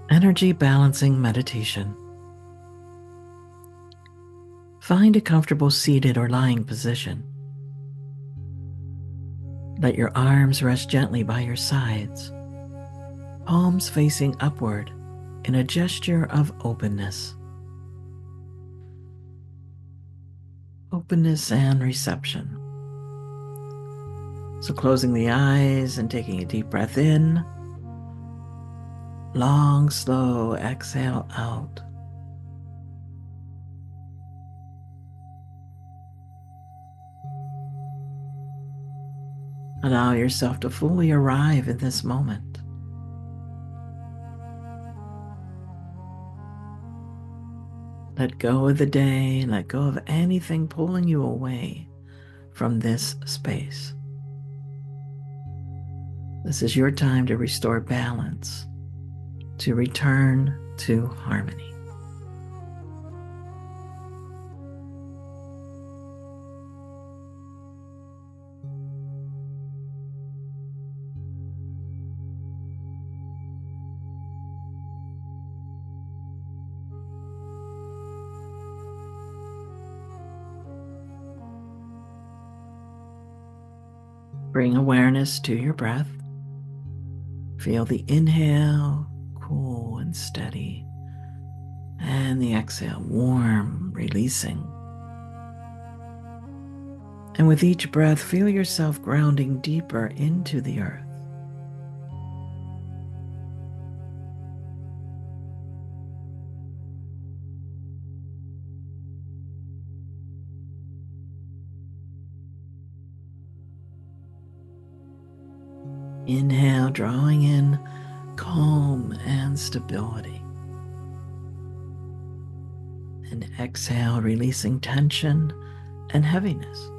Energy balancing meditation. Find a comfortable seated or lying position. Let your arms rest gently by your sides, palms facing upward in a gesture of openness. Openness and reception. So closing the eyes and taking a deep breath in. Long, slow exhale out. Allow yourself to fully arrive in this moment. Let go of the day, let go of anything pulling you away from this space. This is your time to restore balance, to return to harmony. Bring awareness to your breath. Feel the inhale, cool and steady, and the exhale, warm, releasing. And with each breath, feel yourself grounding deeper into the earth. Inhale, drawing in calm and stability. And exhale, releasing tension and heaviness.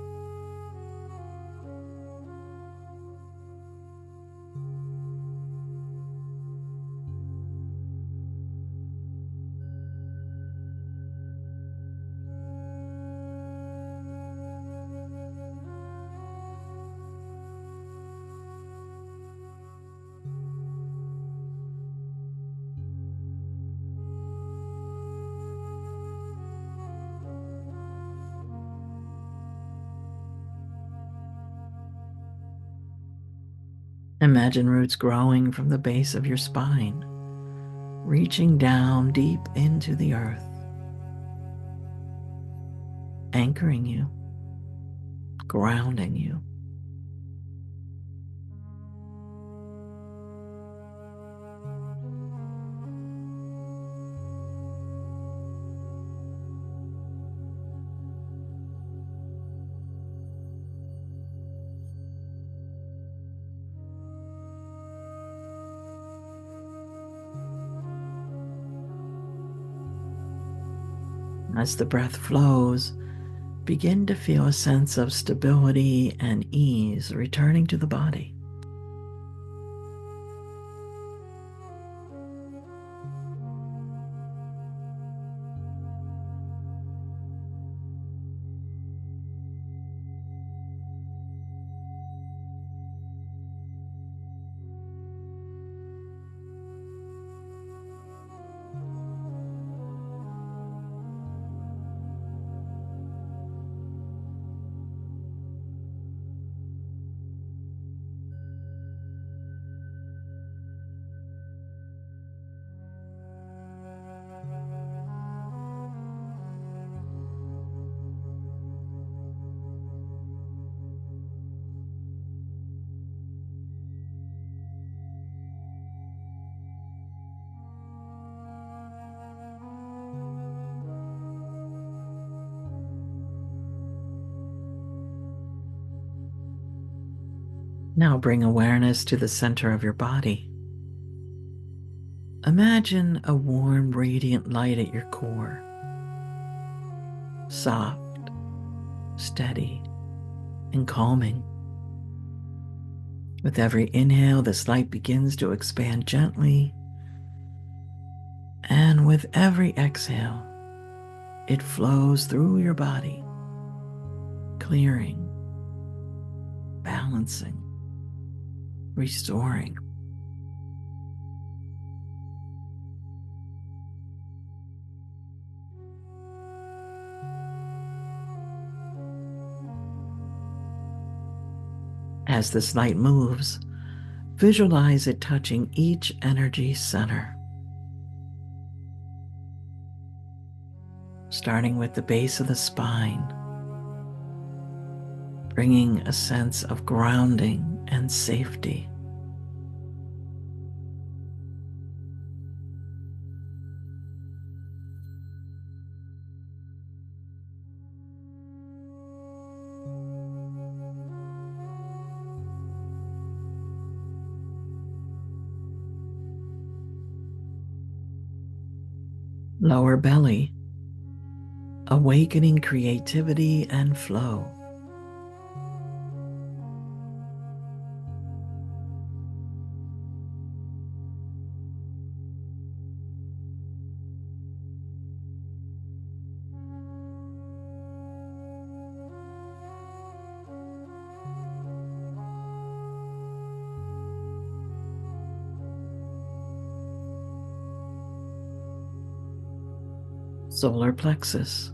Imagine roots growing from the base of your spine, reaching down deep into the earth, anchoring you, grounding you. As the breath flows, begin to feel a sense of stability and ease returning to the body. Now bring awareness to the center of your body. Imagine a warm, radiant light at your core. Soft, steady, and calming. With every inhale, this light begins to expand gently. And with every exhale, it flows through your body, clearing, balancing, restoring. As this light moves, visualize it touching each energy center, starting with the base of the spine, bringing a sense of grounding and safety. Lower belly, awakening creativity and flow. Solar plexus,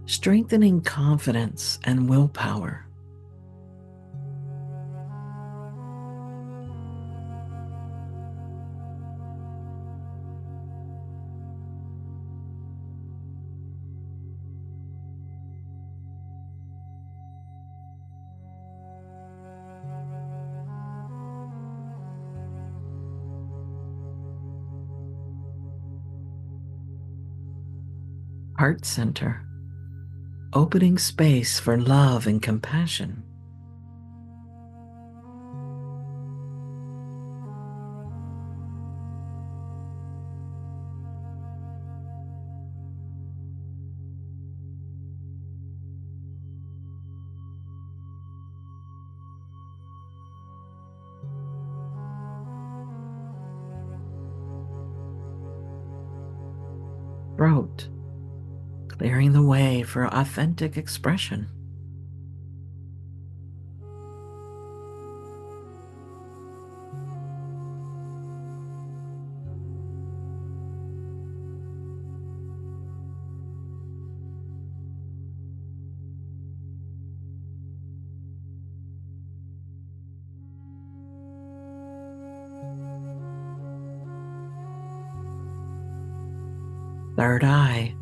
strengthening confidence and willpower. Heart center, opening space for love and compassion. Throat, clearing the way for authentic expression. Third eye,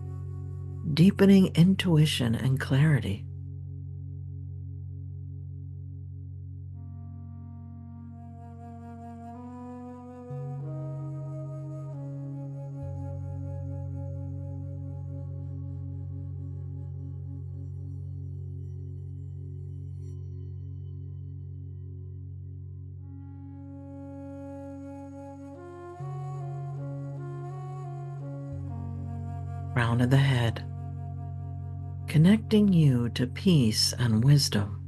deepening intuition and clarity. Crown of the head, connecting you to peace and wisdom.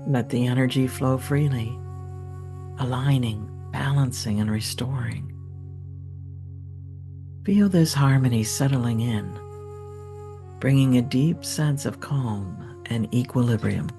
Let the energy flow freely, aligning, balancing, and restoring. Feel this harmony settling in, bringing a deep sense of calm and equilibrium.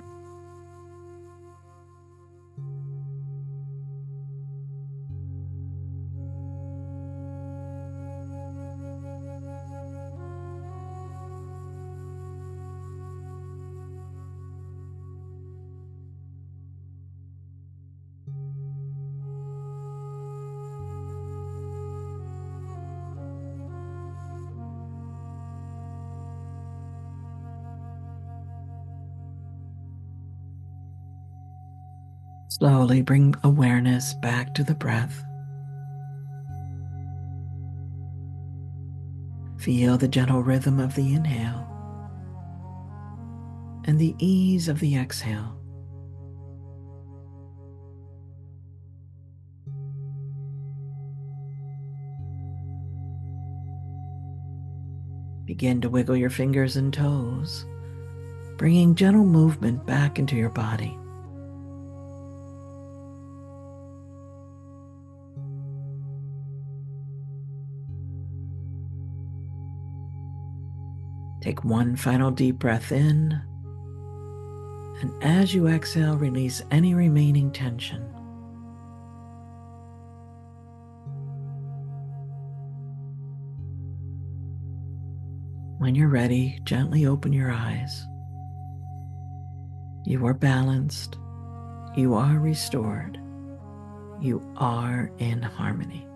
Slowly bring awareness back to the breath. Feel the gentle rhythm of the inhale and the ease of the exhale. Begin to wiggle your fingers and toes, bringing gentle movement back into your body. Take one final deep breath in, and as you exhale, release any remaining tension. When you're ready, gently open your eyes. You are balanced. You are restored. You are in harmony.